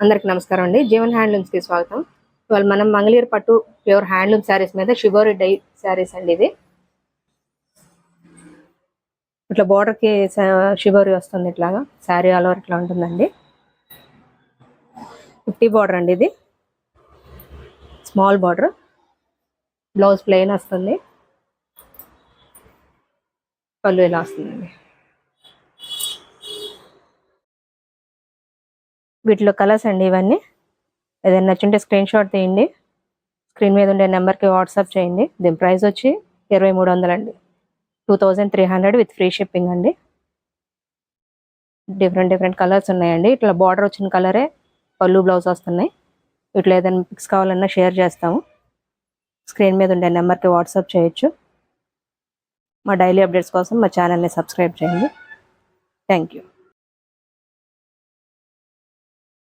అందరికి నమస్కారం అండి. జీవన్ హ్యాండ్లూమ్స్ కి స్వాగతం. ఇవాళ మనం మంగళగిరి పట్టు ప్యూర్ హ్యాండ్లూమ్ శారీస్ మీద షిబోరి డై శారీస్ అండి. ఇది ఇట్లా బోర్డర్ కి షిబోరి వస్తుంది. ఇట్లాగా శారీ ఆల్ ఓవర్ ఇట్లా ఉంటుందండి. 50 బోర్డర్ అండి. ఇది స్మాల్ బోర్డర్, బ్లౌజ్ ప్లెయిన్ వస్తుంది, పళ్ళు ఇలా వస్తుందండి. వీటిలో కలర్స్ అండి ఇవన్నీ. ఏదైనా నచ్చుంటే స్క్రీన్ షాట్ తీయండి, స్క్రీన్ మీద ఉండే నెంబర్కి వాట్సాప్ చేయండి. దీని ప్రైస్ వచ్చి 2300 అండి, 2300 విత్ ఫ్రీ షిప్పింగ్ అండి. డిఫరెంట్ కలర్స్ ఉన్నాయండి. ఇట్లా బార్డర్ వచ్చిన కలరే పళ్ళు బ్లౌజ్ వస్తున్నాయి. ఇట్లా ఏదైనా పిక్స్ కావాలన్నా షేర్ చేస్తాము. స్క్రీన్ మీద ఉండే నెంబర్కి వాట్సాప్ చేయొచ్చు. మా డైలీ అప్డేట్స్ కోసం మా ఛానల్ని సబ్స్క్రైబ్ చేయండి. Thank you.